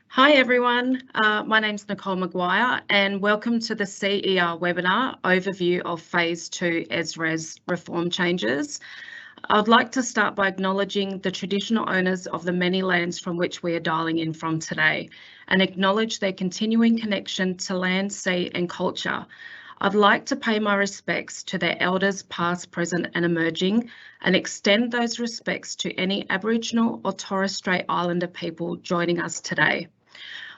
Hi everyone, my name's Nicole Maguire and welcome to the CER webinar overview of Phase 2 ESRES reform changes. I'd like to start by acknowledging the traditional owners of the many lands from which we are dialing in from today and acknowledge their continuing connection to land, sea and culture. I'd like to pay my respects to their elders past, present and emerging and extend those respects to any Aboriginal or Torres Strait Islander people joining us today.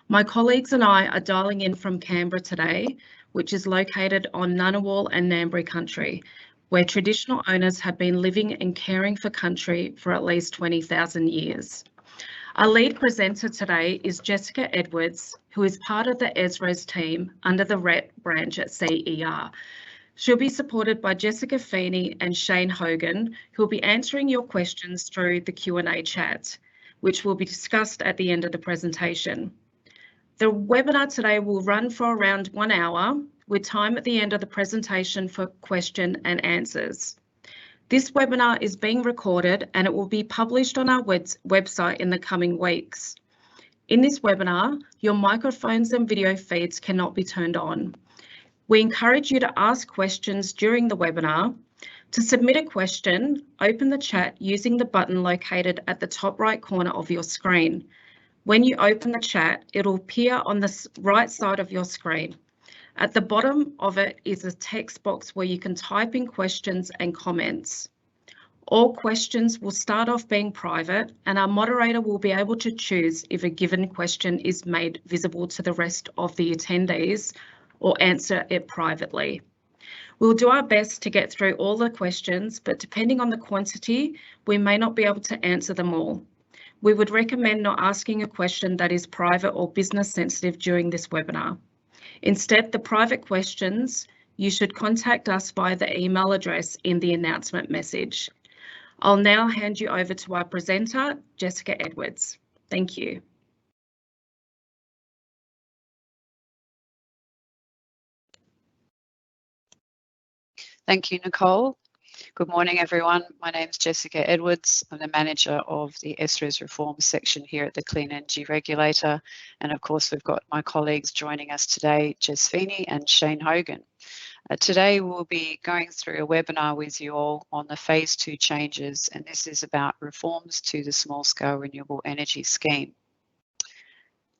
My colleagues and I are dialing in from Canberra today, which is located on Ngunnawal and Ngambri country, where traditional owners have been living and caring for country for at least 20,000 years. Our lead presenter today is Jessica Edwards, who is part of the ESRES team under the REP branch at CER. She'll be supported by Jessica Feeney and Shane Hogan, who will be answering your questions through the Q&A chat, which will be discussed at the end of the presentation. The webinar today will run for around 1 hour, with time at the end of the presentation for question and answers. This webinar is being recorded and it will be published on our website in the coming weeks. In this webinar, your microphones and video feeds cannot be turned on. We encourage you to ask questions during the webinar. To submit a question, open the chat using the button located at the top right corner of your screen. When you open the chat, it'll appear on the right side of your screen. At the bottom of it is a text box where you can type in questions and comments. All questions will start off being private and our moderator will be able to choose if a given question is made visible to the rest of the attendees or answer it privately. We'll do our best to get through all the questions, but depending on the quantity, we may not be able to answer them all. We would recommend not asking a question that is private or business sensitive during this webinar. Instead, the private questions, you should contact us via the email address in the announcement message. I'll now hand you over to our presenter, Jessica Edwards. Thank you. Thank you, Nicole. Good morning, everyone. My name is Jessica Edwards. I'm the manager of the ESRES reform section here at the Clean Energy Regulator. And of course, we've got my colleagues joining us today, Jess Feeney and Shane Hogan. Today, we'll be going through a webinar with you all on the Phase 2 changes, and this is about reforms to the small-scale renewable energy scheme.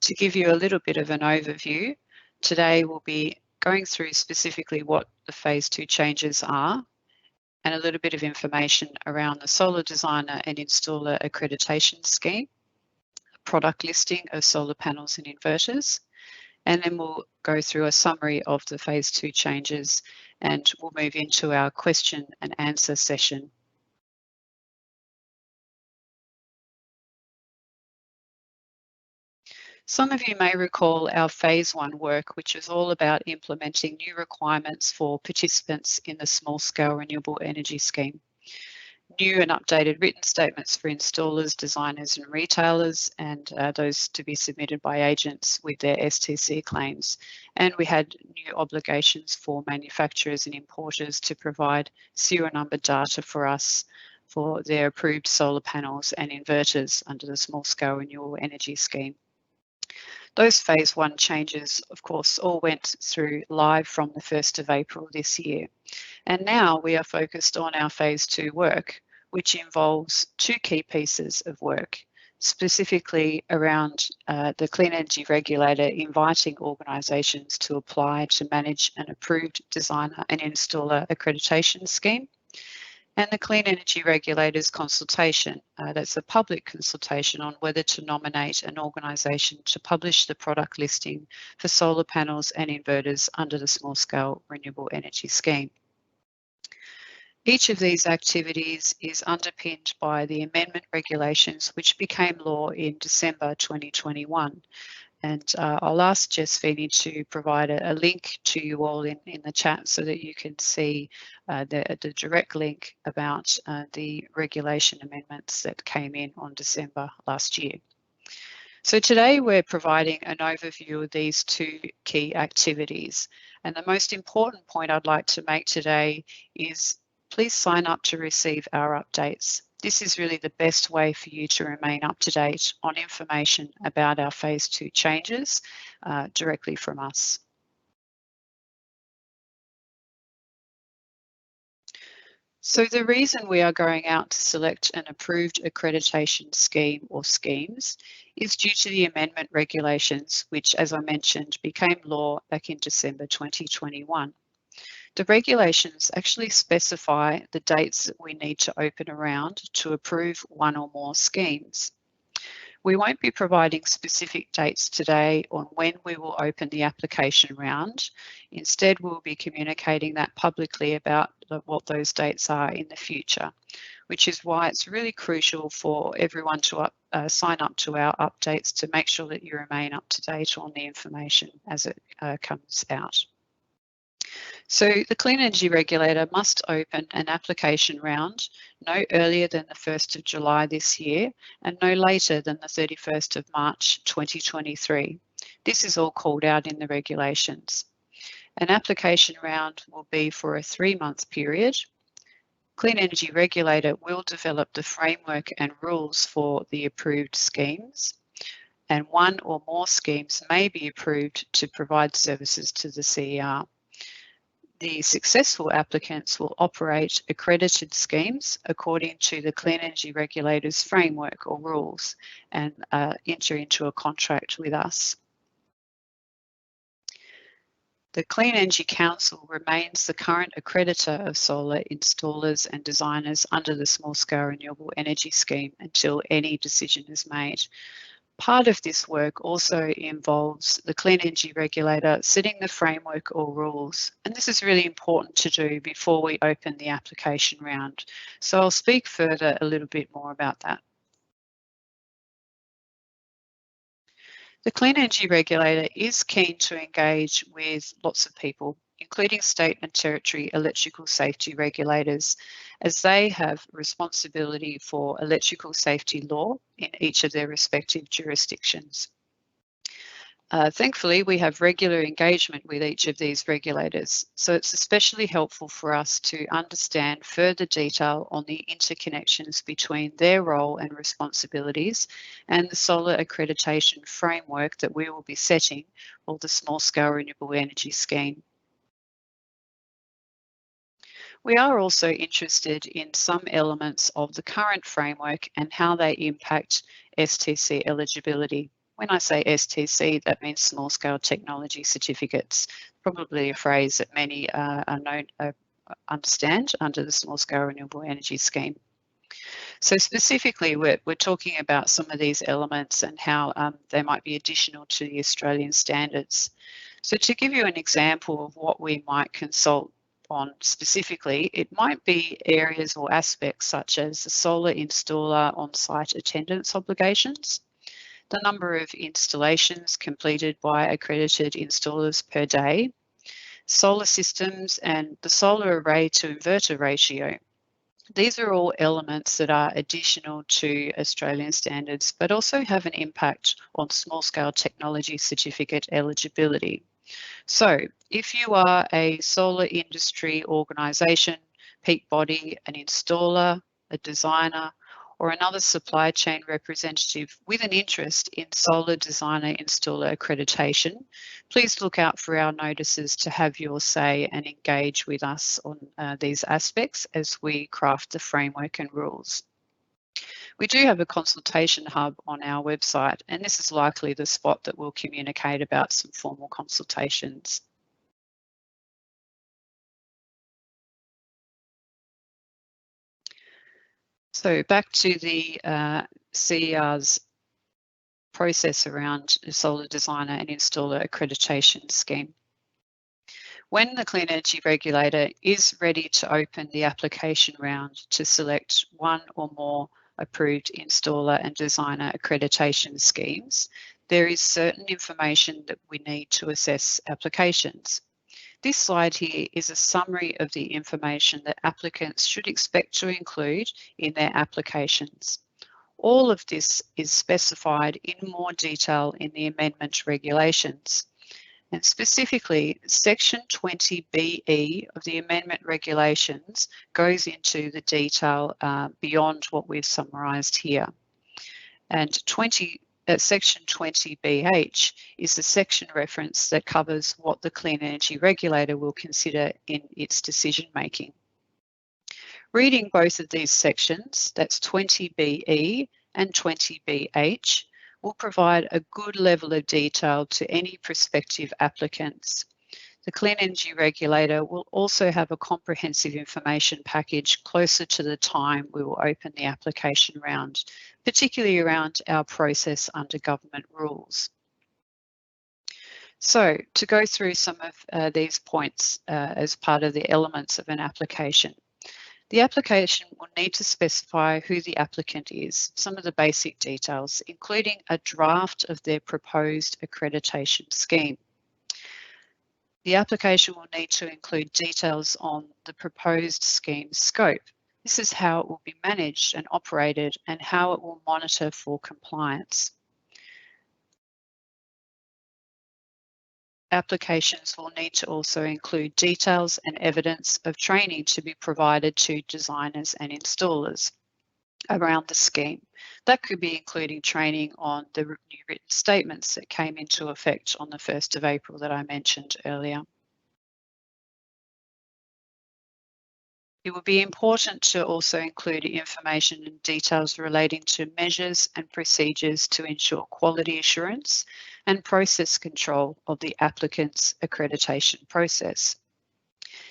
To give you a little bit of an overview, today we'll be going through specifically what the Phase 2 changes are, and a little bit of information around the Solar Designer and Installer Accreditation Scheme, a product listing of solar panels and inverters, and then we'll go through a summary of the Phase 2 changes and we'll move into our question and answer session. Some of you may recall our Phase 1 work, which is all about implementing new requirements for participants in the small-scale renewable energy scheme. New and updated written statements for installers, designers and retailers, and those to be submitted by agents with their STC claims. And we had new obligations for manufacturers and importers to provide serial number data for us for their approved solar panels and inverters under the small-scale renewable energy scheme. Those Phase 1 changes, of course, all went through live from the 1st of April this year. And now we are focused on our Phase 2 work, which involves 2 key pieces of work, specifically around the Clean Energy Regulator inviting organisations to apply to manage an approved designer and installer accreditation scheme, and the Clean Energy Regulator's consultation. That's a public consultation on whether to nominate an organisation to publish the product listing for solar panels and inverters under the small-scale renewable energy scheme. Each of these activities is underpinned by the amendment regulations which became law in December 2021. And I'll ask Jess Feeney to provide a link to you all in the chat so that you can see the direct link about the regulation amendments that came in on December last year. So today we're providing an overview of these 2 key activities. And the most important point I'd like to make today is please sign up to receive our updates. This is really the best way for you to remain up to date on information about our Phase 2 changes directly from us. So the reason we are going out to select an approved accreditation scheme or schemes is due to the amendment regulations, which, as I mentioned, became law back in December 2021. The regulations actually specify the dates that we need to open around to approve one or more schemes. We won't be providing specific dates today on when we will open the application round. Instead, we'll be communicating that publicly about what those dates are in the future, which is why it's really crucial for everyone to sign up to our updates to make sure that you remain up to date on the information as it comes out. So the Clean Energy Regulator must open an application round no earlier than the 1st of July this year and no later than the 31st of March 2023. This is all called out in the regulations. An application round will be for a 3-month period. Clean Energy Regulator will develop the framework and rules for the approved schemes, and one or more schemes may be approved to provide services to the CER. The successful applicants will operate accredited schemes according to the Clean Energy Regulator's framework or rules and enter into a contract with us. The Clean Energy Council remains the current accreditor of solar installers and designers under the Small Scale Renewable Energy Scheme until any decision is made. Part of this work also involves the Clean Energy Regulator setting the framework or rules, and this is really important to do before we open the application round. So I'll speak further a little bit more about that. The Clean Energy Regulator is keen to engage with lots of people, including state and territory electrical safety regulators, as they have responsibility for electrical safety law in each of their respective jurisdictions. Thankfully, we have regular engagement with each of these regulators, so it's especially helpful for us to understand further detail on the interconnections between their role and responsibilities and the solar accreditation framework that we will be setting for the Small Scale Renewable Energy Scheme. We are also interested in some elements of the current framework and how they impact STC eligibility. When I say STC, that means Small Scale Technology Certificates, probably a phrase that many understand under the Small Scale Renewable Energy Scheme. So specifically, we're talking about some of these elements and how they might be additional to the Australian standards. So to give you an example of what we might consult on specifically, it might be areas or aspects such as the solar installer on-site attendance obligations, the number of installations completed by accredited installers per day, solar systems and the solar array to inverter ratio. These are all elements that are additional to Australian standards, but also have an impact on small scale technology certificate eligibility. So if you are a solar industry organisation, peak body, an installer, a designer, or another supply chain representative with an interest in solar designer installer accreditation, please look out for our notices to have your say and engage with us on these aspects as we craft the framework and rules. We do have a consultation hub on our website, and this is likely the spot that will communicate about some formal consultations. So back to the CER's process around the solar designer and installer accreditation scheme. When the Clean Energy Regulator is ready to open the application round to select one or more approved installer and designer accreditation schemes, there is certain information that we need to assess applications. This slide here is a summary of the information that applicants should expect to include in their applications. All of this is specified in more detail in the amendment regulations. And specifically, Section 20BE of the Amendment Regulations goes into the detail beyond what we've summarised here. And Section 20BH is the section reference that covers what the Clean Energy Regulator will consider in its decision making. Reading both of these sections, that's 20BE and 20BH, will provide a good level of detail to any prospective applicants. The Clean Energy Regulator will also have a comprehensive information package closer to the time we will open the application round, particularly around our process under government rules. So, to go through some of these points as part of the elements of an application. The application will need to specify who the applicant is, some of the basic details, including a draft of their proposed accreditation scheme. The application will need to include details on the proposed scheme scope. This is how it will be managed and operated and how it will monitor for compliance. Applications will need to also include details and evidence of training to be provided to designers and installers around the scheme. That could be including training on the new written statements that came into effect on the 1st of April that I mentioned earlier. It would be important to also include information and details relating to measures and procedures to ensure quality assurance and process control of the applicant's accreditation process.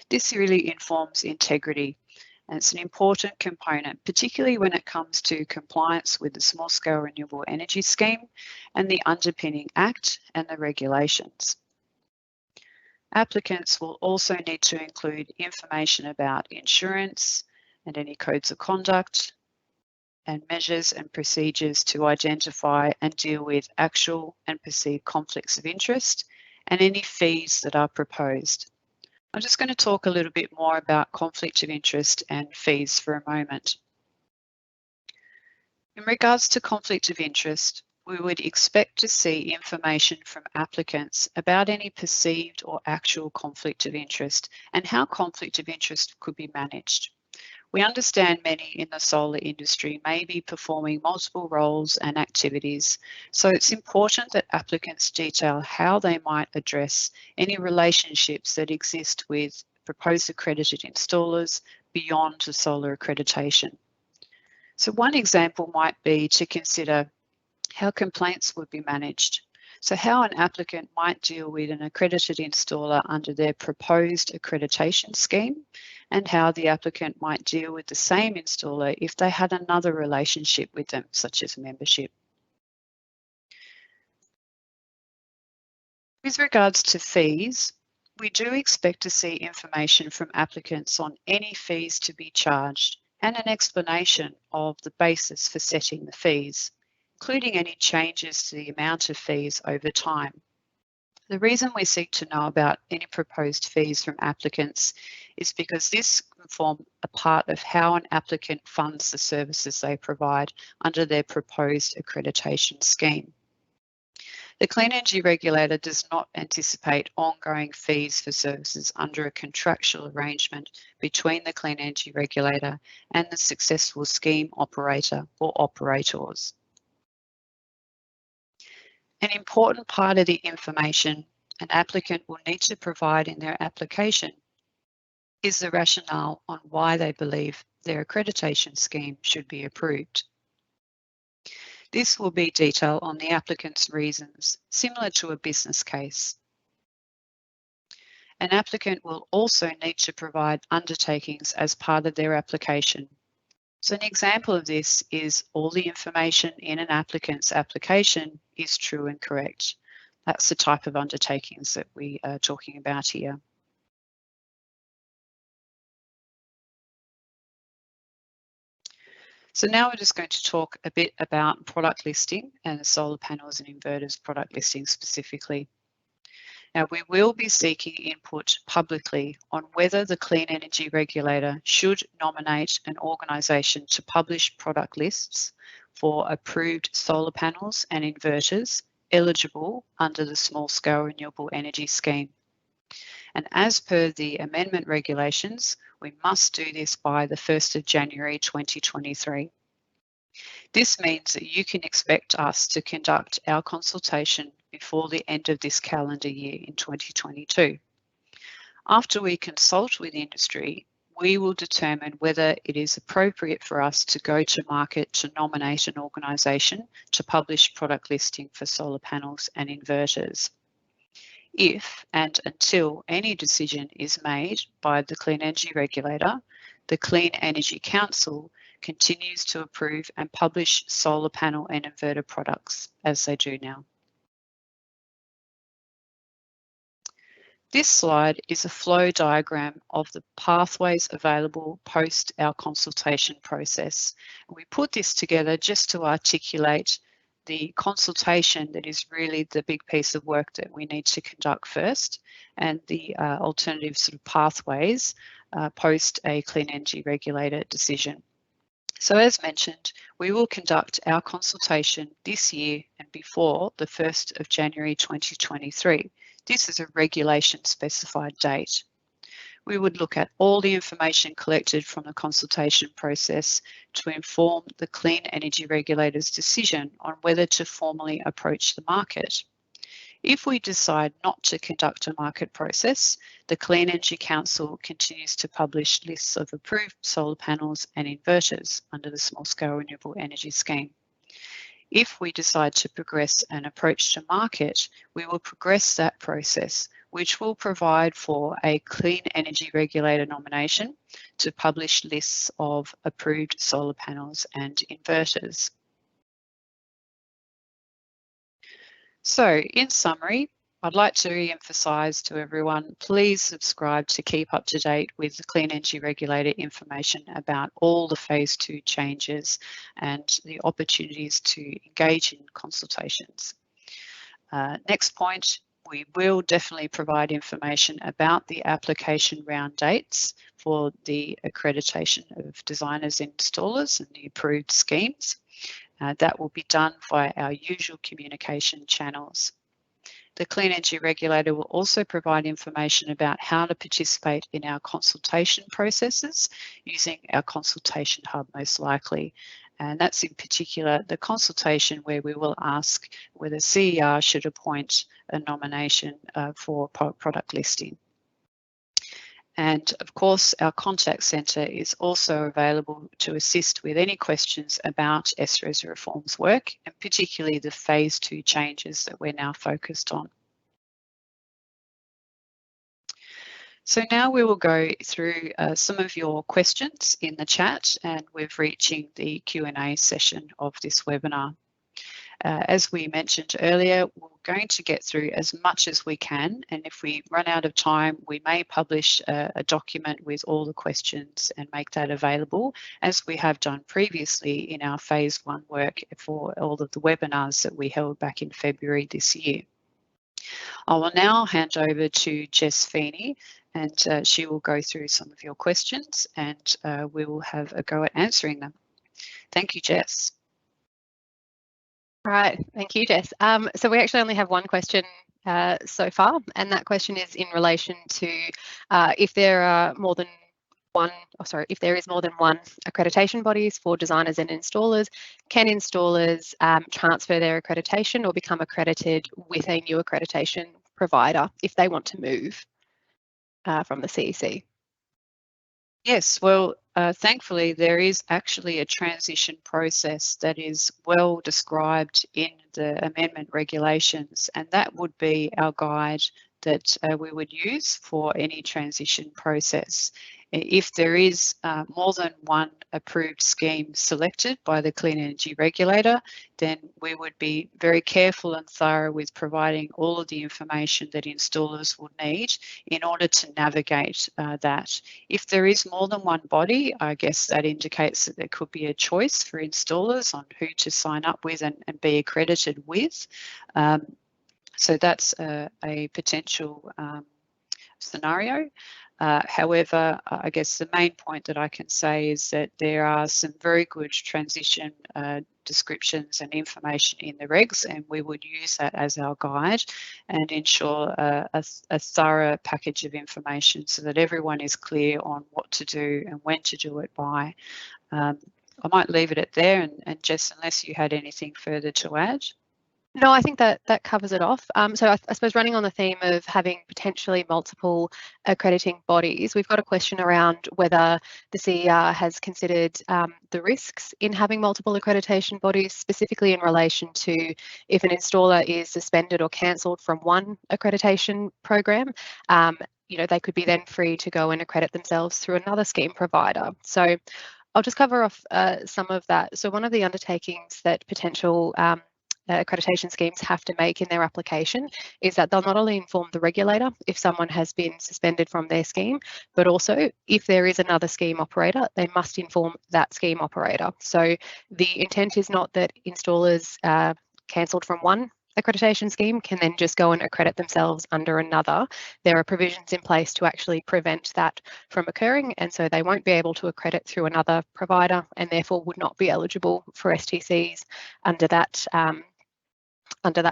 This really informs integrity, and it's an important component, particularly when it comes to compliance with the Small Scale Renewable Energy Scheme and the Underpinning Act and the regulations. Applicants will also need to include information about insurance and any codes of conduct and measures and procedures to identify and deal with actual and perceived conflicts of interest and any fees that are proposed. I'm just going to talk a little bit more about conflict of interest and fees for a moment. In regards to conflict of interest, we would expect to see information from applicants about any perceived or actual conflict of interest and how conflict of interest could be managed. We understand many in the solar industry may be performing multiple roles and activities, so it's important that applicants detail how they might address any relationships that exist with proposed accredited installers beyond the solar accreditation. So one example might be to consider how complaints would be managed. So how an applicant might deal with an accredited installer under their proposed accreditation scheme, and how the applicant might deal with the same installer if they had another relationship with them, such as membership. With regards to fees, we do expect to see information from applicants on any fees to be charged and an explanation of the basis for setting the fees, including any changes to the amount of fees over time. The reason we seek to know about any proposed fees from applicants is because this can form a part of how an applicant funds the services they provide under their proposed accreditation scheme. The Clean Energy Regulator does not anticipate ongoing fees for services under a contractual arrangement between the Clean Energy Regulator and the successful scheme operator or operators. An important part of the information an applicant will need to provide in their application is the rationale on why they believe their accreditation scheme should be approved. This will be detailed on the applicant's reasons, similar to a business case. An applicant will also need to provide undertakings as part of their application. So an example of this is all the information in an applicant's application is true and correct. That's the type of undertakings that we are talking about here. So now we're just going to talk a bit about product listing and the solar panels and inverters product listing specifically. Now, we will be seeking input publicly on whether the Clean Energy Regulator should nominate an organisation to publish product lists for approved solar panels and inverters eligible under the Small Scale Renewable Energy Scheme. And as per the amendment regulations, we must do this by the 1st of January 2023. This means that you can expect us to conduct our consultation before the end of this calendar year in 2022. After we consult with industry, we will determine whether it is appropriate for us to go to market to nominate an organisation to publish product listing for solar panels and inverters. If and until any decision is made by the Clean Energy Regulator, the Clean Energy Council continues to approve and publish solar panel and inverter products as they do now. This slide is a flow diagram of the pathways available post our consultation process. We put this together just to articulate the consultation that is really the big piece of work that we need to conduct first, and the alternative sort of pathways post a Clean Energy Regulator decision. So as mentioned, we will conduct our consultation this year and before the 1st of January 2023. This is a regulation specified date. We would look at all the information collected from the consultation process to inform the Clean Energy Regulator's decision on whether to formally approach the market. If we decide not to conduct a market process, the Clean Energy Council continues to publish lists of approved solar panels and inverters under the Small Scale Renewable Energy Scheme. If we decide to progress an approach to market, we will progress that process, which will provide for a Clean Energy Regulator nomination to publish lists of approved solar panels and inverters. So, in summary, I'd like to re-emphasise to everyone, please subscribe to keep up to date with the Clean Energy Regulator information about all the Phase 2 changes and the opportunities to engage in consultations. Next point, we will definitely provide information about the application round dates for the accreditation of designers and installers and the approved schemes. That will be done via our usual communication channels. The Clean Energy Regulator will also provide information about how to participate in our consultation processes using our consultation hub most likely. And that's in particular the consultation where we will ask whether CER should appoint a nomination for product listing. And of course, our contact centre is also available to assist with any questions about SRES reform's work, and particularly the Phase 2 changes that we're now focused on. So now we will go through some of your questions in the chat, and we're reaching the Q&A session of this webinar. As we mentioned earlier, we're going to get through as much as we can, and if we run out of time, we may publish a document with all the questions and make that available, as we have done previously in our Phase 1 work for all of the webinars that we held back in February this year. I will now hand over to Jess Feeney, and she will go through some of your questions, and we will have a go at answering them. Thank you, Jess. All right, thank you, Jess. So we actually only have one question so far, and that question is in relation to if there are more than one, if there is more than one accreditation bodies for designers and installers, can installers transfer their accreditation or become accredited with a new accreditation provider if they want to move from the CEC? Yes, well, thankfully there is actually a transition process that is well described in the amendment regulations, and that would be our guide that we would use for any transition process. If there is more than one approved scheme selected by the Clean Energy Regulator, then we would be very careful and thorough with providing all of the information that installers will need in order to navigate that. If there is more than one body, I guess that indicates that there could be a choice for installers on who to sign up with and be accredited with. So that's a potential scenario. However, I guess the main point that I can say is that there are some very good transition descriptions and information in the regs, and we would use that as our guide and ensure a thorough package of information so that everyone is clear on what to do and when to do it by. I might leave it at there, and Jess, unless you had anything further to add. No, I think that covers it off. So I suppose running on the theme of having potentially multiple accrediting bodies, we've got a question around whether the CER has considered the risks in having multiple accreditation bodies, specifically in relation to if an installer is suspended or cancelled from one accreditation program, you know, they could be then free to go and accredit themselves through another scheme provider. So I'll just cover off some of that. So one of the undertakings that potential accreditation schemes have to make in their application is that they'll not only inform the regulator if someone has been suspended from their scheme, but also if there is another scheme operator, they must inform that scheme operator. So the intent is not that installers cancelled from one accreditation scheme can then just go and accredit themselves under another. There are provisions in place to actually prevent that from occurring, and so they won't be able to accredit through another provider and therefore would not be eligible for STCs under that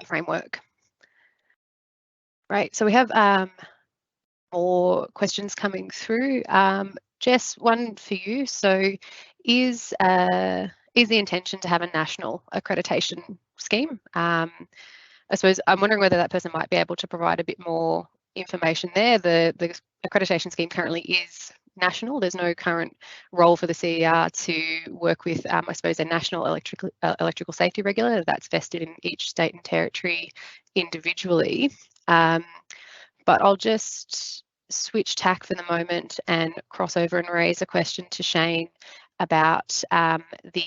framework. Right, so we have more questions coming through. Jess, one for you. So is the intention to have a national accreditation scheme? I suppose I'm wondering whether that person might be able to provide a bit more information there. The accreditation scheme currently is national. There's no current role for the CER to work with, I suppose, a national electrical safety regulator that's vested in each state and territory individually. But I'll just switch tack for the moment and cross over and raise a question to Shane about the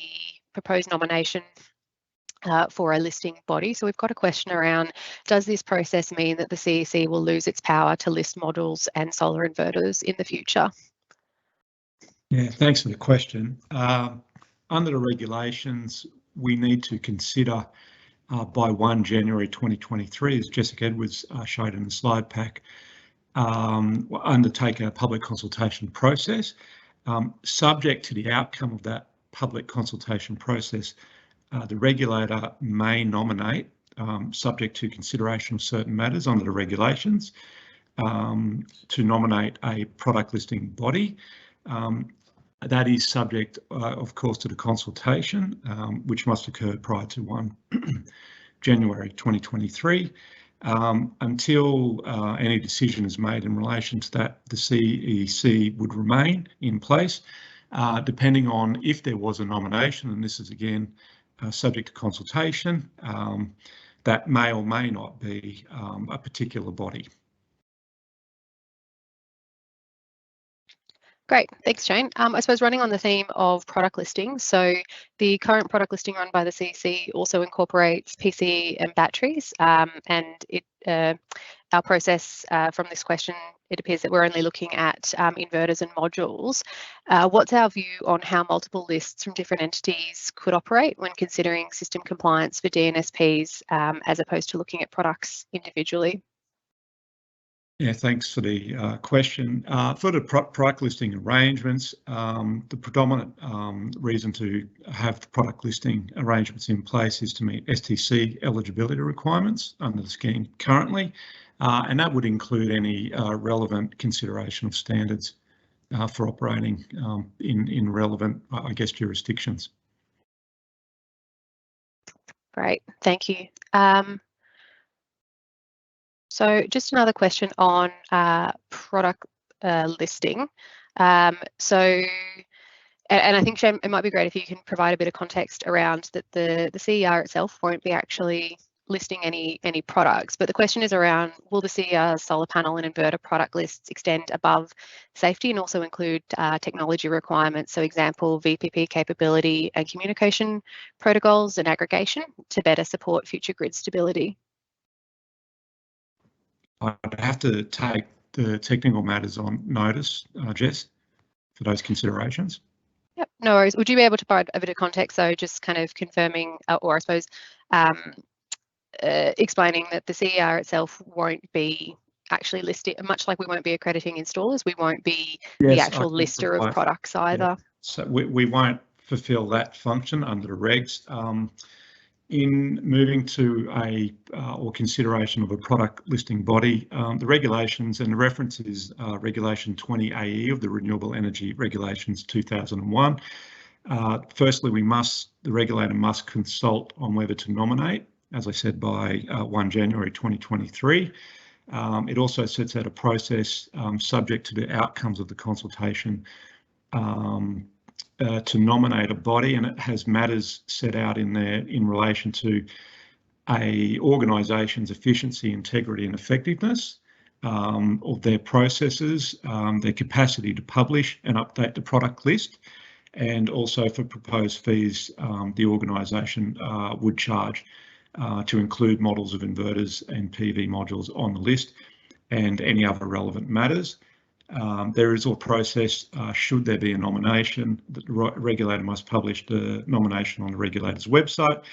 proposed nomination for a listing body. So we've got a question around, does this process mean that the CEC will lose its power to list modules and solar inverters in the future? Yeah, thanks for the question. Under the regulations, we need to consider by 1 January 2023, as Jessica Edwards showed in the slide pack, undertake a public consultation process. Subject to the outcome of that public consultation process, the regulator may nominate, subject to consideration of certain matters under the regulations, to nominate a product listing body. That is subject, of course, to the consultation, which must occur prior to 1 January 2023. Until any decision is made in relation to that, the CEC would remain in place, depending on if there was a nomination, and this is again subject to consultation, that may or may not be a particular body. Great, thanks, Jane. I suppose running on the theme of product listings, so the current product listing run by the CEC also incorporates PCE and batteries, and our process from this question, it appears that we're only looking at inverters and modules. What's our view on how multiple lists from different entities could operate when considering system compliance for DNSPs as opposed to looking at products individually? Yeah, thanks for the question. For the product listing arrangements, the predominant reason to have the product listing arrangements in place is to meet STC eligibility requirements under the scheme currently, and that would include any relevant consideration of standards for operating in relevant, I guess, jurisdictions. Great, thank you. So just another question on product listing. And I think, Shane, it might be great if you can provide a bit of context around that the CER itself won't be actually listing any products, but the question is around, will the CER solar panel and inverter product lists extend above safety and also include technology requirements, so example, VPP capability and communication protocols and aggregation to better support future grid stability? I'd have to take the technical matters on notice, Jess, for those considerations. Yep, no worries. Would you be able to provide a bit of context, so just kind of confirming, or I suppose explaining that the CER itself won't be actually list it, much like we won't be accrediting installers, we won't be Yes, the actual lister of products either. Yeah. So we won't fulfil that function under the regs. In moving to a or consideration of a product listing body, the regulations and the reference is Regulation 20 AE of the Renewable Energy Regulations 2001. Firstly, the regulator must consult on whether to nominate, as I said, by 1 January 2023. It also sets out a process subject to the outcomes of the consultation to nominate a body, and it has matters set out in there in relation to a organisation's efficiency, integrity and effectiveness of their processes, their capacity to publish and update the product list, and also for proposed fees the organisation would charge to include models of inverters and PV modules on the list, and any other relevant matters. There is a process, should there be a nomination, that the regulator must publish the nomination on the regulator's website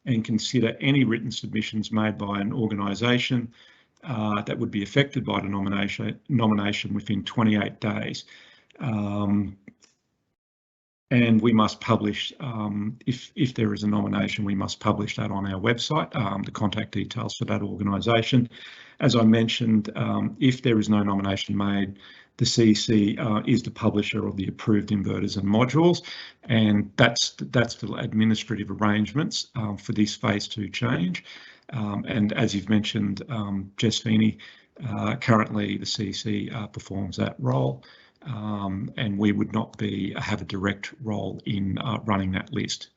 and consider any written submissions made by an organisation that would be affected by the nomination within 28 days. And we must publish, if there is a nomination, we must publish that on our website, the contact details for that organisation. As I mentioned, if there is no nomination made, the CEC is the publisher of the approved inverters and modules, and that's the administrative arrangements for this phase 2 change. And as you've mentioned, Jess Feeney, currently the CEC performs that role. And we would not have a direct role in running that list.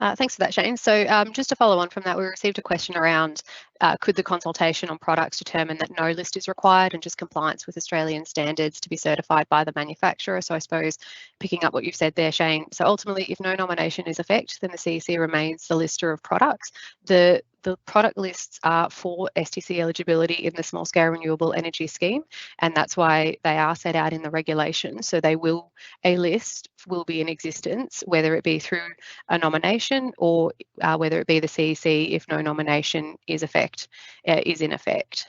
Thanks for that, Shane. So just to follow on from that, we received a question around could the consultation on products determine that no list is required and just compliance with Australian standards to be certified by the manufacturer? So I suppose picking up what you've said there, Shane, so ultimately if no nomination is effect, then the CEC remains the lister of products. The product lists are for STC eligibility in the Small Scale Renewable Energy Scheme, and that's why they are set out in the regulations. So a list will be in existence, whether it be through a nomination or whether it be the CEC if no nomination is in effect.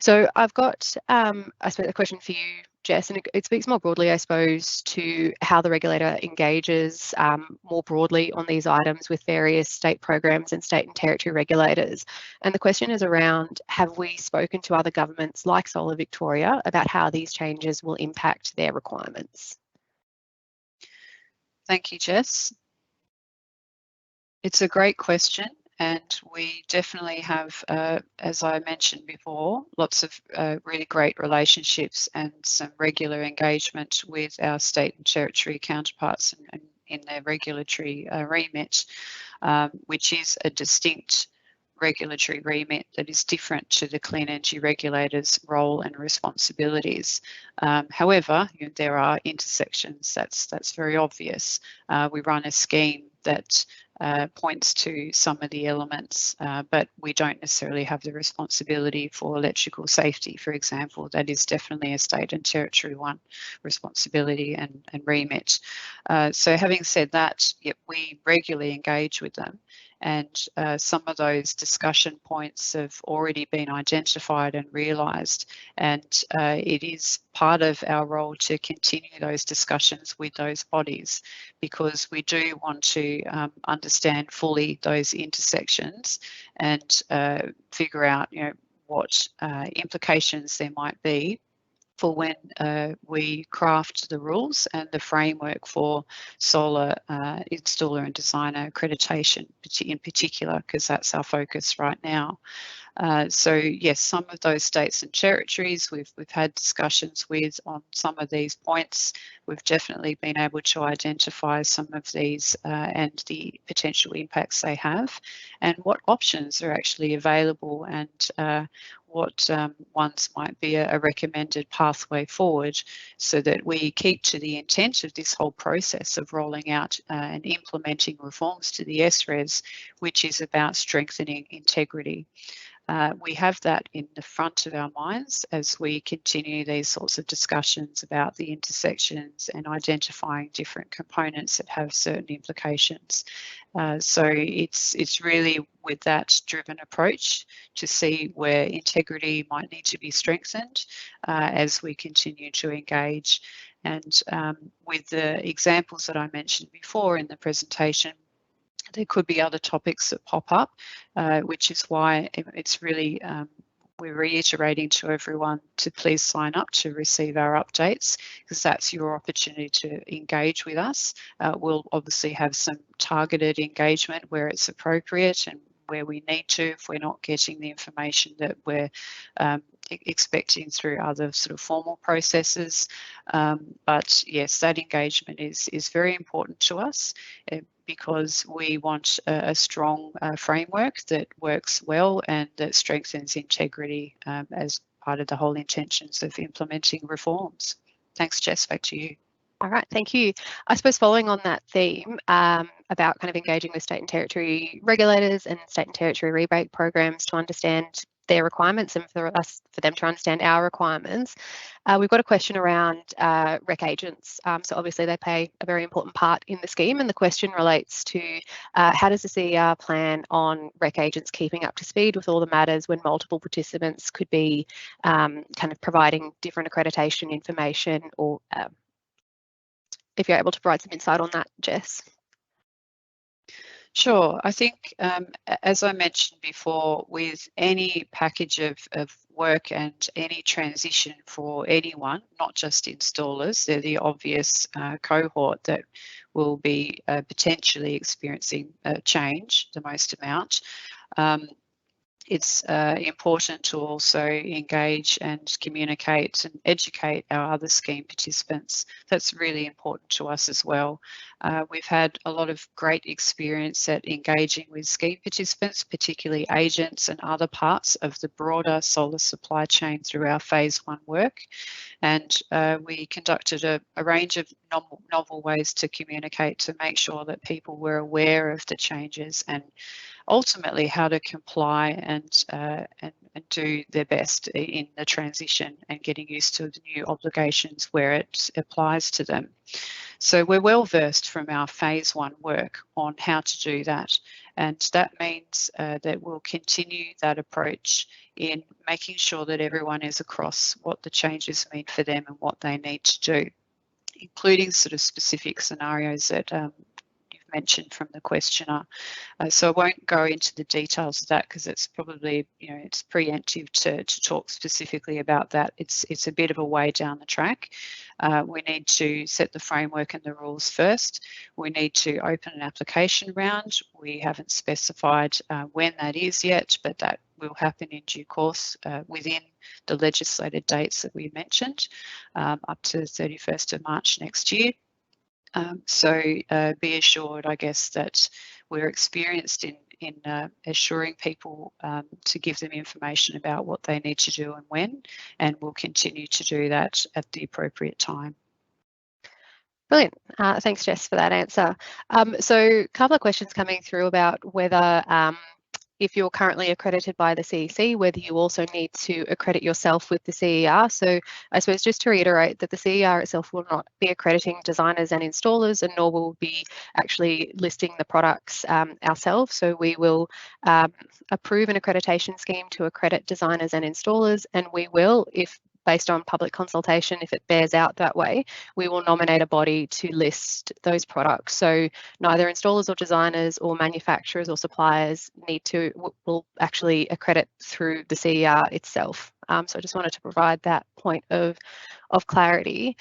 So I've got, I suppose, a question for you, Jess, and it speaks more broadly, I suppose, to how the regulator engages more broadly on these items with various state programs and state and territory regulators. And the question is around, have we spoken to other governments like Solar Victoria about how these changes will impact their requirements? Thank you, Jess. It's a great question. And we definitely have, as I mentioned before, lots of really great relationships and some regular engagement with our state and territory counterparts and in their regulatory remit, which is a distinct regulatory remit that is different to the Clean Energy Regulator's role and responsibilities. However, there are intersections, that's very obvious. We run a scheme that points to some of the elements, but we don't necessarily have the responsibility for electrical safety, for example. That is definitely a state and territory one responsibility and remit. So having said that, we regularly engage with them, and some of those discussion points have already been identified and realised, and it is part of our role to continue those discussions with those bodies, because we do want to understand fully those intersections and figure out, what implications there might be for when we craft the rules and the framework for solar installer and designer accreditation in particular, because that's our focus right now. So yes, some of those states and territories we've had discussions with on some of these points. We've definitely been able to identify some of these and the potential impacts they have, and what options are actually available, and what ones might be a recommended pathway forward, so that we keep to the intent of this whole process of rolling out and implementing reforms to the SRES, which is about strengthening integrity. we have that in the front of our minds as we continue these sorts of discussions about the intersections and identifying different components that have certain implications. So it's really with that driven approach to see where integrity might need to be strengthened as we continue to engage. And with the examples that I mentioned before in the presentation, there could be other topics that pop up, which is why it's really, we're reiterating to everyone to please sign up to receive our updates, because that's your opportunity to engage with us. We'll obviously have some targeted engagement where it's appropriate and where we need to if we're not getting the information that we're expecting through other sort of formal processes. But yes, that engagement is very important to us because we want a strong framework that works well and that strengthens integrity as part of the whole intentions of implementing reforms. Thanks, Jess, back to you. All right, thank you. I suppose following on that theme about kind of engaging with state and territory regulators and state and territory rebate programs to understand their requirements and for them to understand our requirements, we've got a question around rec agents. So obviously they play a very important part in the scheme, and the question relates to how does the CER plan on rec agents keeping up to speed with all the matters when multiple participants could be kind of providing different accreditation information, or if you're able to provide some insight on that, Jess. Sure. I think, as I mentioned before, with any package of work and any transition for anyone, not just installers, they're the obvious cohort that will be potentially experiencing change the most amount. It's important to also engage and communicate and educate our other scheme participants. That's really important to us as well. We've had a lot of great experience at engaging with scheme participants, particularly agents and other parts of the broader solar supply chain through our phase 1 work. And we conducted a range of novel ways to communicate to make sure that people were aware of the changes and ultimately how to comply and do their best in the transition and getting used to the new obligations where it applies to them. So we're well versed from our phase 1 work on how to do that, and that means that we'll continue that approach in making sure that everyone is across what the changes mean for them and what they need to do, including sort of specific scenarios that mentioned from the questioner. So I won't go into the details of that because it's probably, it's preemptive to talk specifically about that. It's a bit of a way down the track. We need to set the framework and the rules first. We need to open an application round. We haven't specified when that is yet, but that will happen in due course within the legislated dates that we mentioned, up to 31st of March next year. So be assured, I guess, that we're experienced in assuring people to give them information about what they need to do and when, and we'll continue to do that at the appropriate time. Brilliant. Thanks, Jess, for that answer. So a couple of questions coming through about whether if you're currently accredited by the CEC, whether you also need to accredit yourself with the CER. So I suppose just to reiterate that the CER itself will not be accrediting designers and installers, and nor will be actually listing the products ourselves. So we will approve an accreditation scheme to accredit designers and installers, and we will, if based on public consultation, if it bears out that way, we will nominate a body to list those products. So neither installers or designers or manufacturers or suppliers will actually accredit through the CER itself. So I just wanted to provide that point of clarity.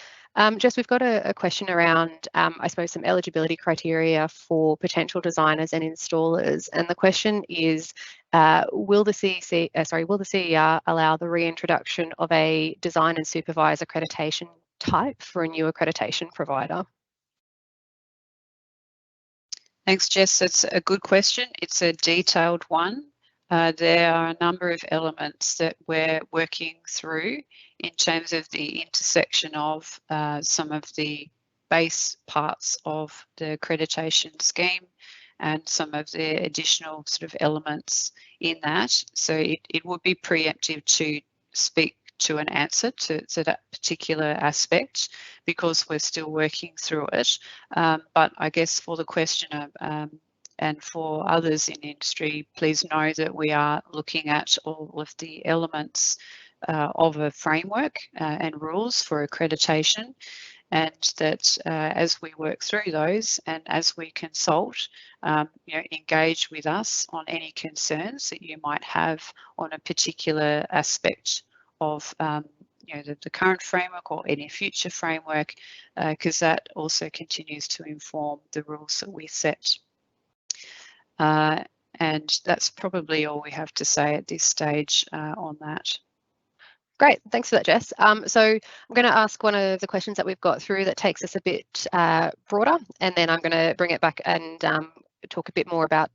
Jess, we've got a question around, I suppose, some eligibility criteria for potential designers and installers, and the question is, will the CER allow the reintroduction of a design and supervise accreditation type for a new accreditation provider? Thanks, Jess. That's a good question. It's a detailed one. There are a number of elements that we're working through in terms of the intersection of some of the base parts of the accreditation scheme and some of the additional sort of elements in that. So it would be preemptive to speak to an answer to that particular aspect, because we're still working through it. But I guess for the questioner and for others in industry, please know that we are looking at all of the elements of a framework and rules for accreditation, and that as we work through those and as we consult, engage with us on any concerns that you might have on a particular aspect of the current framework or any future framework, because that also continues to inform the rules that we set. And that's probably all we have to say at this stage on that. Great, thanks for that, Jess. So I'm going to ask one of the questions that we've got through that takes us a bit broader, and then I'm going to bring it back and talk a bit more about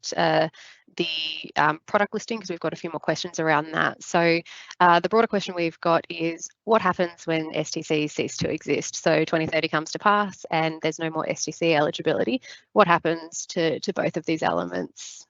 the product listing, because we've got a few more questions around that. So the broader question we've got is, what happens when STCs cease to exist? So 2030 comes to pass and there's no more STC eligibility. What happens to both of these elements?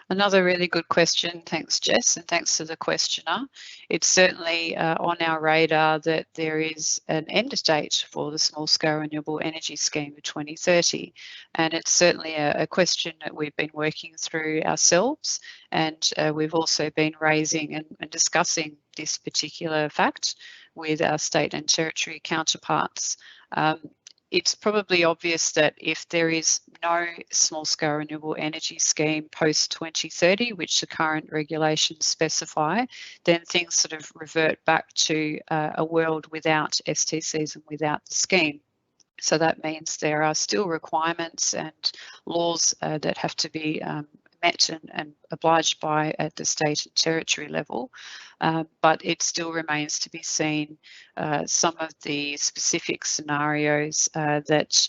Another really good question. Thanks, Jess, and thanks to the questioner. It's certainly on our radar that there is an end date for the Small Scale Renewable Energy Scheme of 2030. And it's certainly a question that we've been working through ourselves, and we've also been raising and discussing this particular fact with our state and territory counterparts. It's probably obvious that if there is no small-scale renewable energy scheme post-2030, which the current regulations specify, then things sort of revert back to a world without STCs and without the scheme. So that means there are still requirements and laws that have to be met and obliged by at the state and territory level, but it still remains to be seen some of the specific scenarios that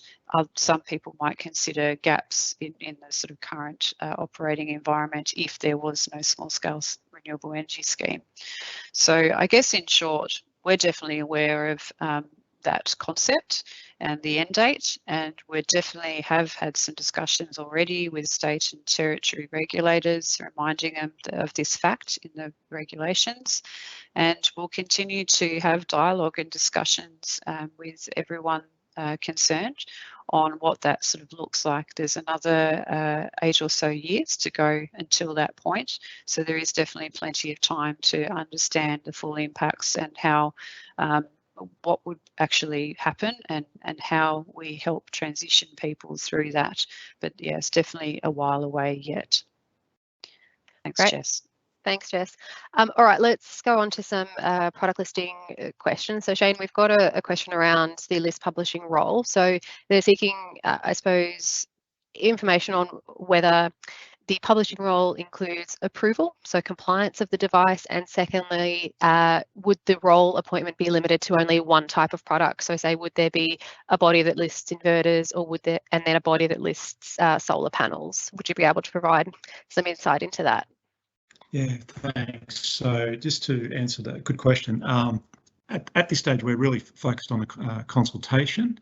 some people might consider gaps in the sort of current operating environment if there was no small-scale renewable energy scheme. So I guess in short, we're definitely aware of that concept and the end date, and we definitely have had some discussions already with state and territory regulators, reminding them of this fact in the regulations, and we'll continue to have dialogue and discussions with everyone concerned on what that sort of looks like. There's another 8 or so years to go until that point, so there is definitely plenty of time to understand the full impacts and how what would actually happen and how we help transition people through that. But yeah, it's definitely a while away yet. Thanks, Great. Jess. Thanks, Jess. All right, let's go on to some product listing questions. So Shane, we've got a question around the list publishing role. So they're seeking, I suppose, information on whether the publishing role includes approval, so compliance of the device, and secondly, would the role appointment be limited to only one type of product? So say, would there be a body that lists inverters, or would there, and then a body that lists solar panels? Would you be able to provide some insight into that? Yeah, thanks. So just to answer that, good question. At this stage, we're really focused on the consultation.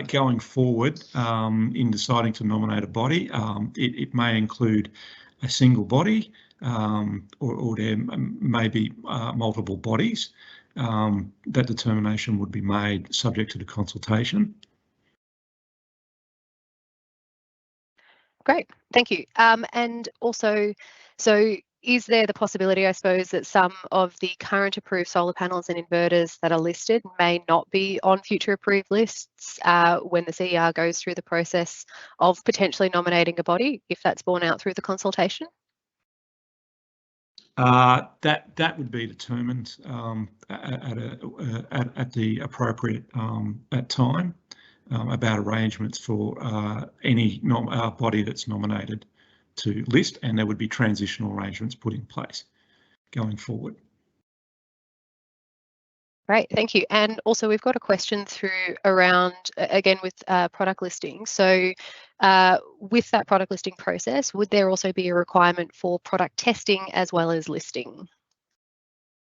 Going forward, in deciding to nominate a body, it may include a single body, or there may be multiple bodies. That determination would be made subject to the consultation. Great, thank you. And also, so is there the possibility, I suppose, that some of the current approved solar panels and inverters that are listed may not be on future approved lists when the CER goes through the process of potentially nominating a body, if that's borne out through the consultation? That would be determined at the appropriate time about arrangements for any body that's nominated to list, and there would be transitional arrangements put in place going forward. Great, thank you. And also we've got a question through around, again, with product listing. So with that product listing process, would there also be a requirement for product testing as well as listing?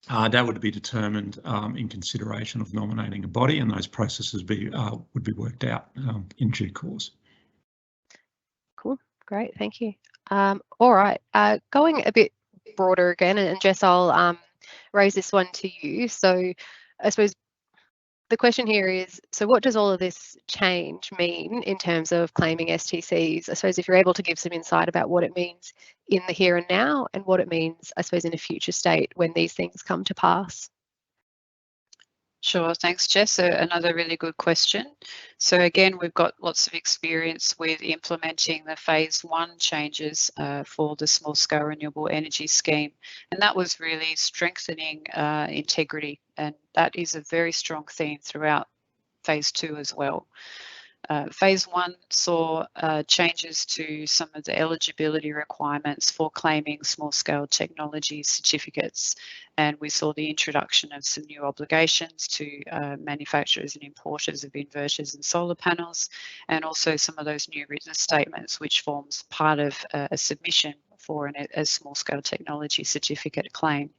That would be determined in consideration of nominating a body, and those processes would be worked out in due course. Great, thank you. All right, going a bit broader again, and Jess, I'll raise this one to you. So I suppose the question here is, so what does all of this change mean in terms of claiming STCs? I suppose if you're able to give some insight about what it means in the here and now and what it means, I suppose, in a future state when these things come to pass. Sure, thanks, Jess. Another really good question. So again, we've got lots of experience with implementing the phase 1 changes for the small scale renewable energy scheme, and that was really strengthening integrity, and that is a very strong theme throughout phase 2 as well. Phase 1 saw changes to some of the eligibility requirements for claiming small-scale technology certificates, and we saw the introduction of some new obligations to manufacturers and importers of inverters and solar panels, and also some of those new written statements, which forms part of a submission for a small-scale technology certificate claim.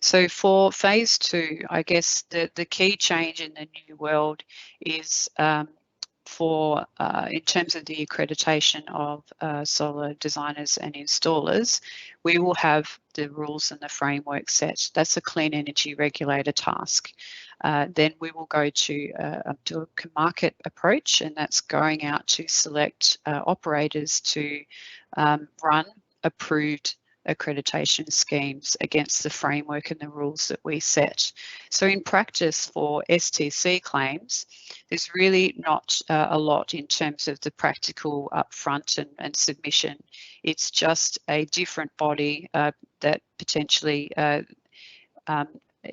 So for phase 2, I guess the key change in the new world is in terms of the accreditation of solar designers and installers, we will have the rules and the framework set. That's a clean energy regulator task. Then we will go to a market approach, and that's going out to select operators to run approved accreditation schemes against the framework and the rules that we set. So in practice for STC claims, there's really not a lot in terms of the practical upfront and submission. It's just a different body that potentially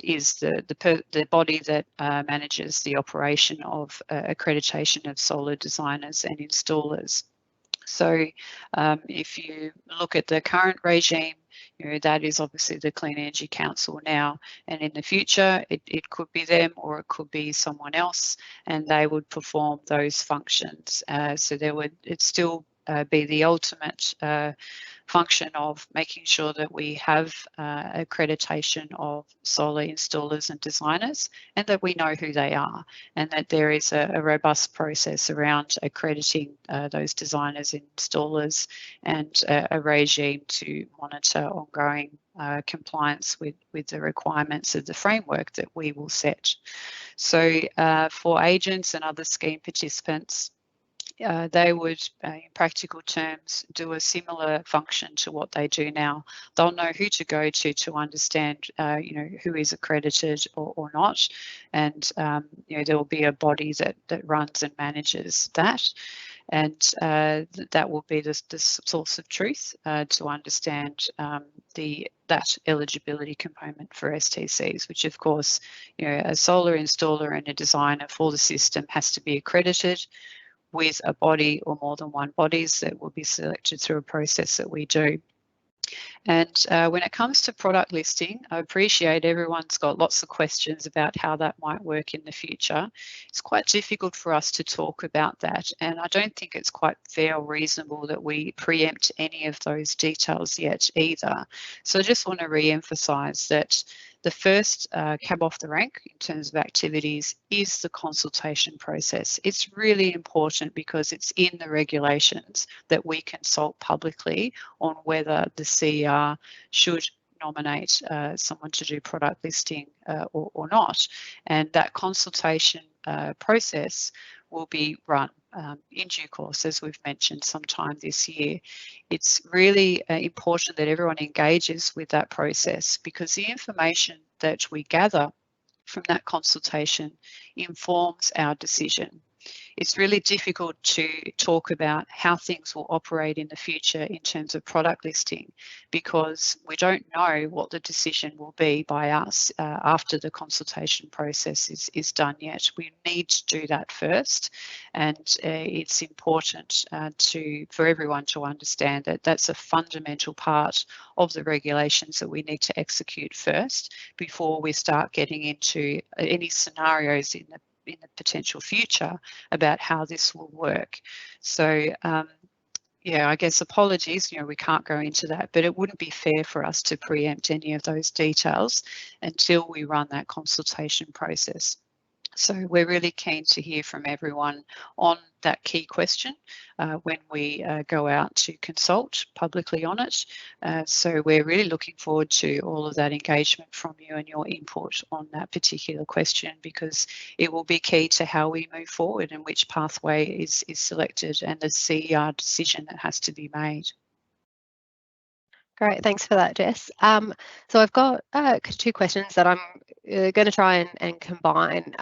is the body that manages the operation of accreditation of solar designers and installers. So if you look at the current regime, that is obviously the Clean Energy Council now, and in the future it could be them or it could be someone else, and they would perform those functions. So it'd still be the ultimate function of making sure that we have accreditation of solar installers and designers, and that we know who they are, and that there is a robust process around accrediting those designers and installers, and a regime to monitor ongoing compliance with the requirements of the framework that we will set. So for agents and other scheme participants, they would, in practical terms, do a similar function to what they do now. They'll know who to go to understand, who is accredited or not, and there will be a body that runs and manages that, and that will be the source of truth to understand that eligibility component for STCs, which of course, a solar installer and a designer for the system has to be accredited with a body or more than one bodies that will be selected through a process that we do. And when it comes to product listing, I appreciate everyone's got lots of questions about how that might work in the future. It's quite difficult for us to talk about that, and I don't think it's quite fair or reasonable that we preempt any of those details yet either. So I just want to re-emphasise that the first cab off the rank in terms of activities is the consultation process. It's really important because it's in the regulations that we consult publicly on whether the CER should nominate someone to do product listing or not. And that consultation process will be run in due course, as we've mentioned, sometime this year. It's really important that everyone engages with that process, because the information that we gather from that consultation informs our decision. It's really difficult to talk about how things will operate in the future in terms of product listing, because we don't know what the decision will be by us after the consultation process is done yet. We need to do that first, and it's important for everyone to understand that that's a fundamental part of the regulations that we need to execute first before we start getting into any scenarios in the potential future about how this will work. So yeah, I guess apologies, we can't go into that, but it wouldn't be fair for us to preempt any of those details until we run that consultation process. So we're really keen to hear from everyone on that key question when we go out to consult publicly on it. So we're really looking forward to all of that engagement from you and your input on that particular question, because it will be key to how we move forward and which pathway is selected and the CER decision that has to be made. Great, thanks for that, Jess. So I've got 2 questions that I'm going to try and combine.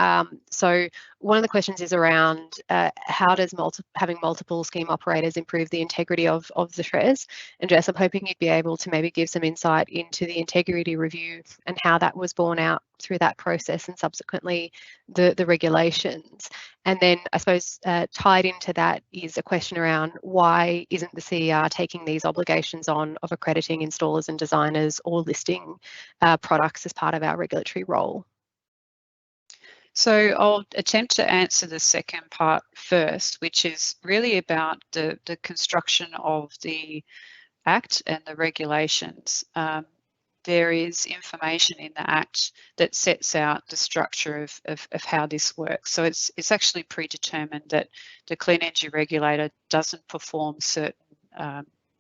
So one of the questions is around how does having multiple scheme operators improve the integrity of the SHRES? And Jess, I'm hoping you'd be able to maybe give some insight into the integrity review and how that was borne out through that process and subsequently the regulations. And then I suppose tied into that is a question around why isn't the CER taking these obligations on of accrediting installers and designers or listing products as part of our regulatory role? So I'll attempt to answer the second part first, which is really about the construction of the Act and the regulations. There is information in the Act that sets out the structure of how this works. So it's actually predetermined that the Clean Energy Regulator doesn't perform certain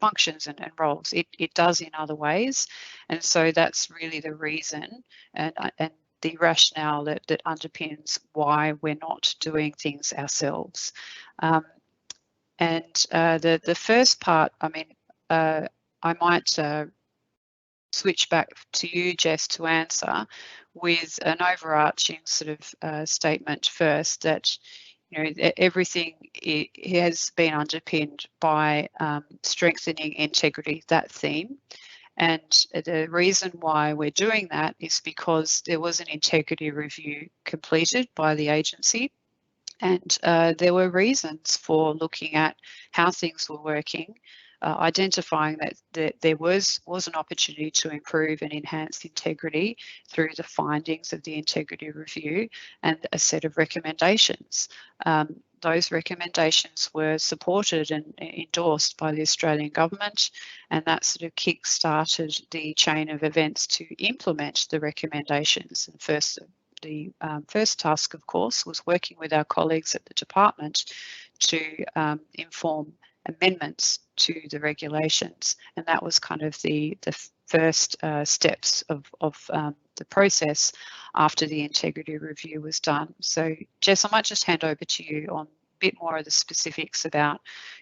functions and roles. It does in other ways. And so that's really the reason and the rationale that underpins why we're not doing things ourselves. The first part, I mean, I might switch back to you, Jess, to answer with an overarching sort of statement first that, you know, everything has been underpinned by strengthening integrity, that theme. And the reason why we're doing that is because there was an integrity review completed by the agency, and there were reasons for looking at how things were working, identifying that there was an opportunity to improve and enhance integrity through the findings of the integrity review and a set of recommendations. Those recommendations were supported and endorsed by the Australian government, and that sort of kick-started the chain of events to implement the recommendations. And the first task, of course, was working with our colleagues at the department to inform amendments to the regulations, and that was kind of the first steps of the process after the integrity review was done. So Jess, I might just hand over to you on a bit more of the specifics about,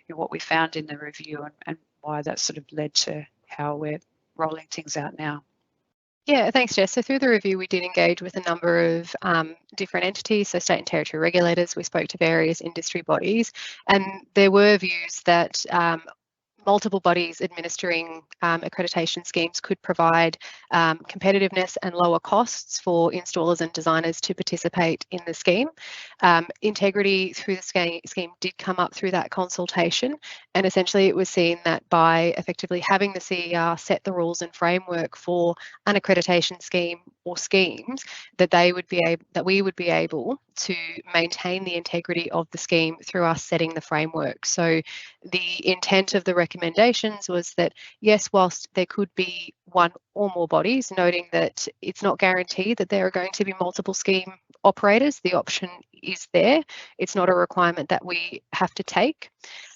you know, what we found in the review and why that sort of led to how we're rolling things out now. Yeah, thanks, Jess. So through the review, we did engage with a number of different entities, so state and territory regulators. We spoke to various industry bodies, and there were views that multiple bodies administering accreditation schemes could provide competitiveness and lower costs for installers and designers to participate in the scheme. Integrity through the scheme did come up through that consultation, and essentially it was seen that by effectively having the CER set the rules and framework for an accreditation scheme or schemes, that we would be able to maintain the integrity of the scheme through us setting the framework. So the intent of the recommendations was that, yes, whilst there could be one or more bodies, noting that it's not guaranteed that there are going to be multiple scheme operators, the option is there. It's not a requirement that we have to take.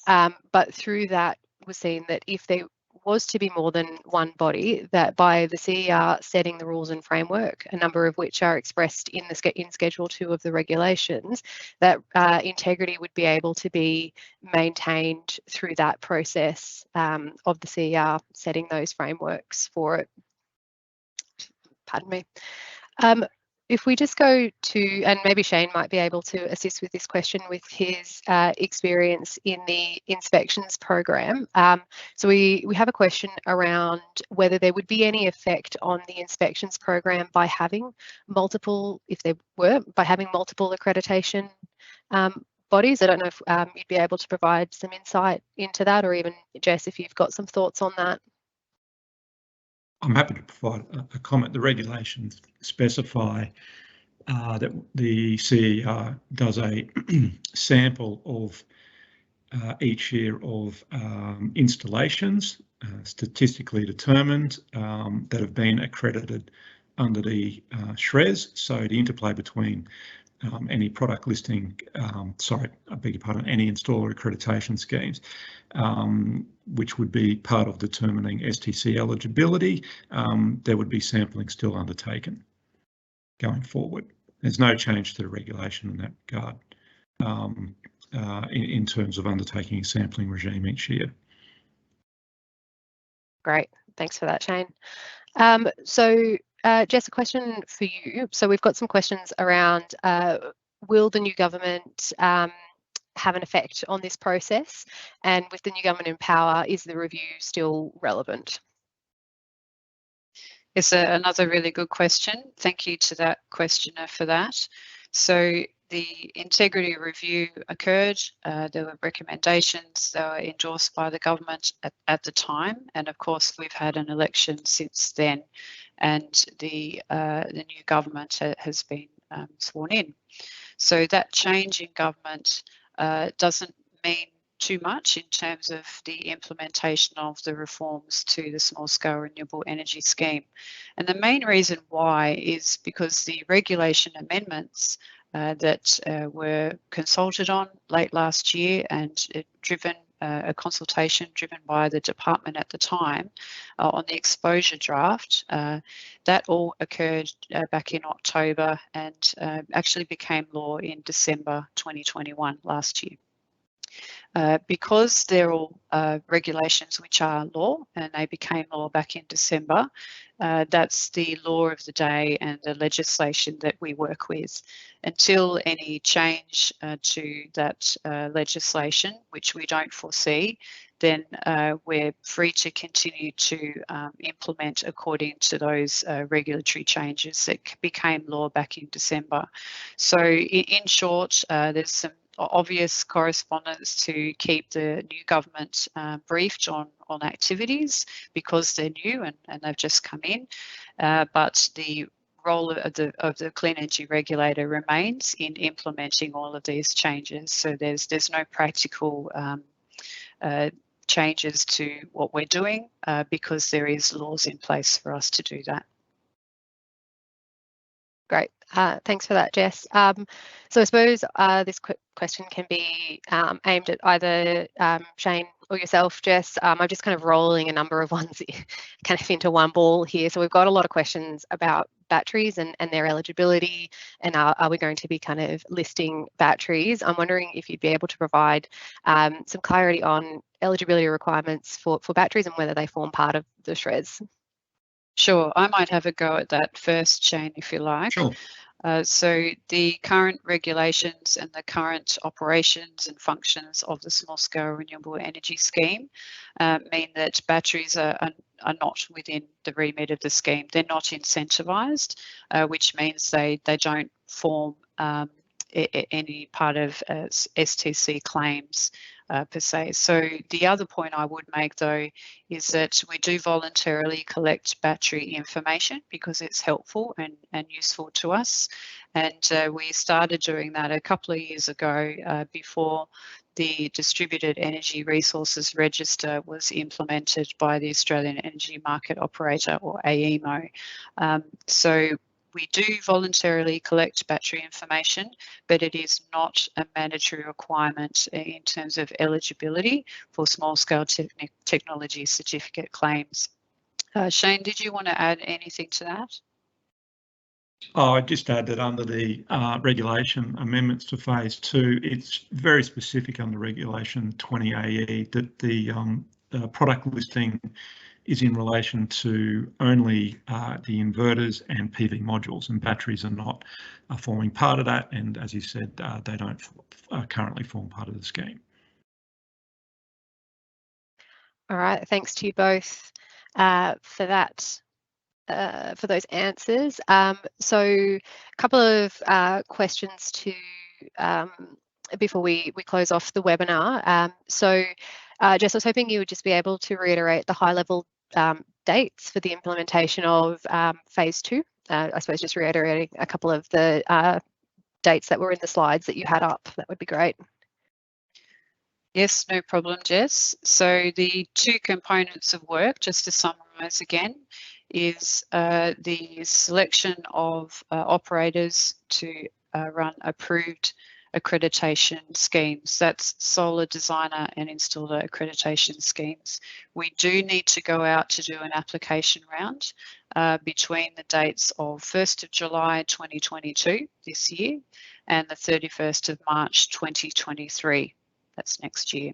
But through that was seen that if there was to be more than one body, that by the CER setting the rules and framework, a number of which are expressed in Schedule 2 of the regulations, that integrity would be able to be maintained through that process of the CER setting those frameworks for it. Pardon me. If we just go to, and maybe Shane might be able to assist with this question with his experience in the inspections program. So we have a question around whether there would be any effect on the inspections program by having multiple, by having multiple accreditation bodies. I don't know if you'd be able to provide some insight into that, or even Jess, if you've got some thoughts on that. I'm happy to provide a comment. The regulations specify that the CER does a sample of each year of installations statistically determined that have been accredited under the SHRES. So the interplay between any product listing, sorry, I beg your pardon, any installer accreditation schemes, which would be part of determining STC eligibility. There would be sampling still undertaken going forward. There's no change to the regulation in that regard in terms of undertaking a sampling regime each year. Great, thanks for that, Shane. Jess, a question for you. So we've got some questions around will the new government have an effect on this process? And with the new government in power, is the review still relevant? It's another really good question. Thank you to that questioner for that. So the integrity review occurred. There were recommendations that were endorsed by the government at the time, and of course we've had an election since then, and the new government has been sworn in. So that change in government doesn't mean too much in terms of the implementation of the reforms to the small-scale renewable energy scheme. And the main reason why is because the regulation amendments that were consulted on late last year and a consultation driven by the department at the time on the exposure draft, that all occurred back in October and actually became law in December 2021 last year. Because they're all regulations which are law and they became law back in December, that's the law of the day and the legislation that we work with. Until any change to that legislation, which we don't foresee, then we're free to continue to implement according to those regulatory changes that became law back in December. So in short, there's some obvious correspondence to keep the new government briefed on activities because they're new and they've just come in, but the role of the Clean Energy Regulator remains in implementing all of these changes. So there's no practical changes to what we're doing because there is laws in place for us to do that. Great, thanks for that, Jess. So I suppose this question can be aimed at either Shane or yourself, Jess. I'm just kind of rolling a number of ones kind of into one ball here. So we've got a lot of questions about batteries and their eligibility, and are we going to be kind of listing batteries? I'm wondering if you'd be able to provide some clarity on eligibility requirements for batteries and whether they form part of the SRES. Sure, I might have a go at that first, Shane, if you like. Sure. So the current regulations and the current operations and functions of the small-scale renewable energy scheme mean that batteries are not within the remit of the scheme. They're not incentivised, which means they don't form any part of STC claims per se. So the other point I would make though is that we do voluntarily collect battery information because it's helpful and useful to us, and we started doing that a couple of years ago before the Distributed Energy Resources Register was implemented by the Australian Energy Market Operator, or AEMO. So we do voluntarily collect battery information, but it is not a mandatory requirement in terms of eligibility for small-scale technology certificate claims. Shane, did you want to add anything to that? Oh, I'd just add that under the regulation amendments to phase 2, it's very specific under regulation 20AE that the product listing is in relation to only the inverters and PV modules, and batteries are not forming part of that. And as you said, they don't currently form part of the scheme. All right, thanks to you both for that. For those answers. So a couple of questions to before we close off the webinar. Jess, I was hoping you would just be able to reiterate the high-level dates for the implementation of phase 2. I suppose just reiterating a couple of the dates that were in the slides that you had up. That would be great. Yes, no problem, Jess. So the two components of work, just to summarise again, is the selection of operators to run approved accreditation schemes. That's solar designer and installer accreditation schemes. We do need to go out to do an application round between the dates of 1st of July 2022 this year and the 31st of March 2023. That's next year.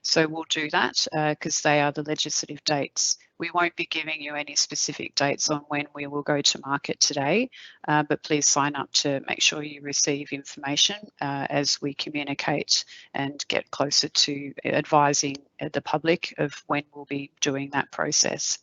So we'll do that because they are the legislative dates. We won't be giving you any specific dates on when we will go to market today, but please sign up to make sure you receive information as we communicate and get closer to advising the public of when we'll be doing that process.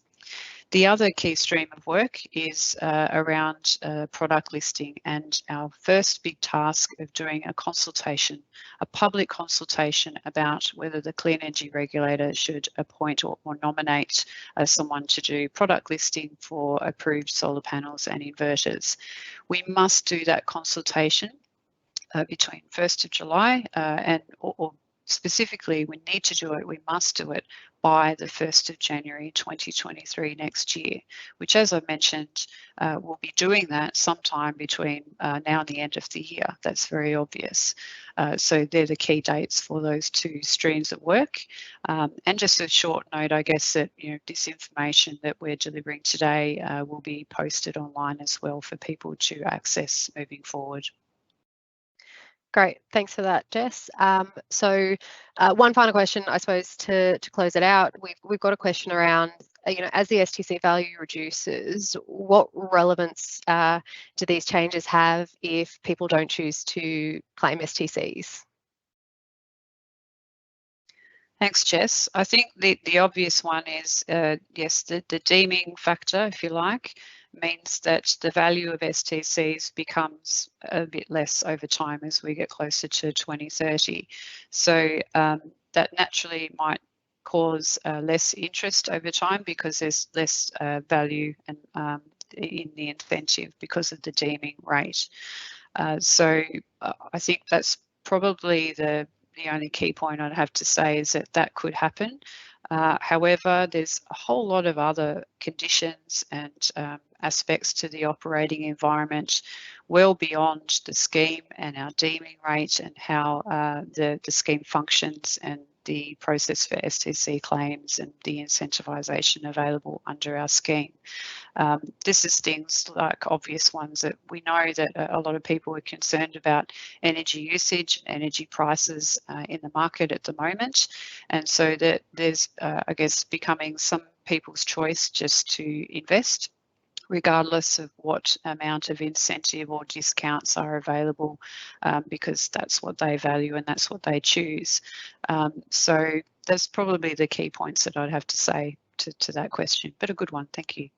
The other key stream of work is around product listing, and our first big task of doing a consultation, a public consultation about whether the Clean Energy Regulator should appoint or nominate someone to do product listing for approved solar panels and inverters. We must do that consultation between 1st of July or specifically, we need to do it, we must do it by the 1st of January 2023 next year, which, as I mentioned, we'll be doing that sometime between now and the end of the year. That's very obvious. So they're the key dates for those two streams of work. And just a short note, I guess, that this information that we're delivering today will be posted online as well for people to access moving forward. Great, thanks for that, Jess. So one final question, I suppose, to close it out. We've got a question around, as the STC value reduces, what relevance do these changes have if people don't choose to claim STCs? Thanks, Jess. I think the obvious one is, yes, the deeming factor, if you like, means that the value of STCs becomes a bit less over time as we get closer to 2030. So that naturally might cause less interest over time because there's less value and in the incentive because of the deeming rate. So I think that's probably the only key point I'd have to say is that could happen. However, there's a whole lot of other conditions and aspects to the operating environment well beyond the scheme and our deeming rate and how the scheme functions and the process for STC claims and the incentivisation available under our scheme. This is things like obvious ones that we know that a lot of people are concerned about energy usage, energy prices in the market at the moment. And so that there's, I guess, becoming some people's choice just to invest regardless of what amount of incentive or discounts are available, because that's what they value and that's what they choose. So that's probably the key points that I'd have to say to that question, but a good one, thank you.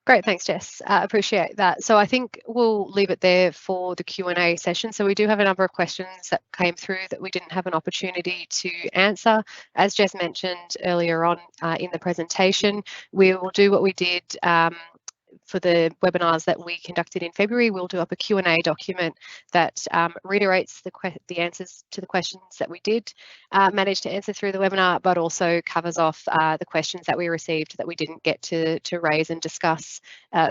Great, thanks, Jess. Appreciate that. So I think we'll leave it there for the Q&A session. So we do have a number of questions that came through that we didn't have an opportunity to answer. As Jess mentioned earlier on in the presentation, we will do what we did for the webinars that we conducted in February. We'll do up a Q&A document that reiterates the answers to the questions that we did manage to answer through the webinar, but also covers off the questions that we received that we didn't get to raise and discuss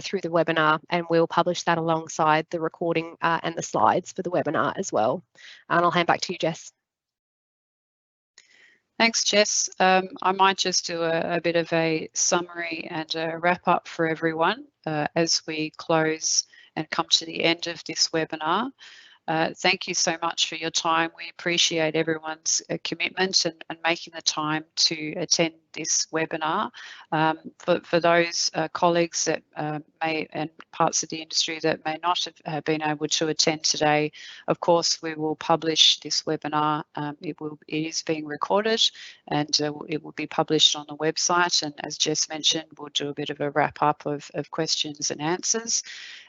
through the webinar, and we'll publish that alongside the recording and the slides for the webinar as well. And I'll hand back to you, Jess. Thanks, Jess. I might just do a bit of a summary and a wrap up for everyone as we close and come to the end of this webinar. Thank you so much for your time. We appreciate everyone's commitment and making the time to attend this webinar. For those colleagues that may, and parts of the industry that may not have been able to attend today, of course we will publish this webinar. It is being recorded and it will be published on the website, and as Jess mentioned, we'll do a bit of a wrap up of questions and answers.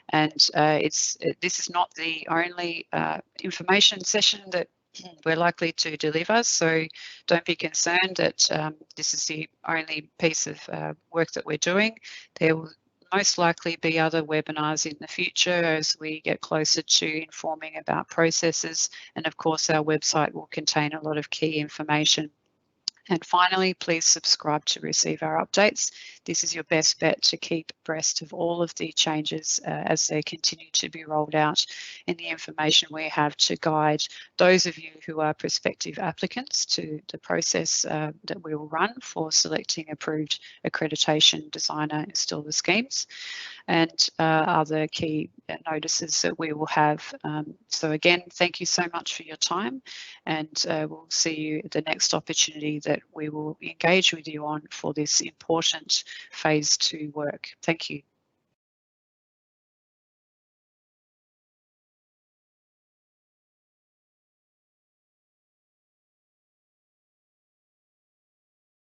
And this is not the only information session that we're likely to deliver, so don't be concerned that this is the only piece of work that we're doing. There will most likely be other webinars in the future as we get closer to informing about processes, and of course our website will contain a lot of key information And finally, please subscribe to receive our updates. This is your best bet to keep abreast of all of the changes as they continue to be rolled out, and the information we have to guide those of you who are prospective applicants to the process that we will run for selecting approved accreditation designer installer schemes, and other key notices that we will have. So again, thank you so much for your time, and we'll see you at the next opportunity that we will engage with you on for this important phase 2 work. Thank you.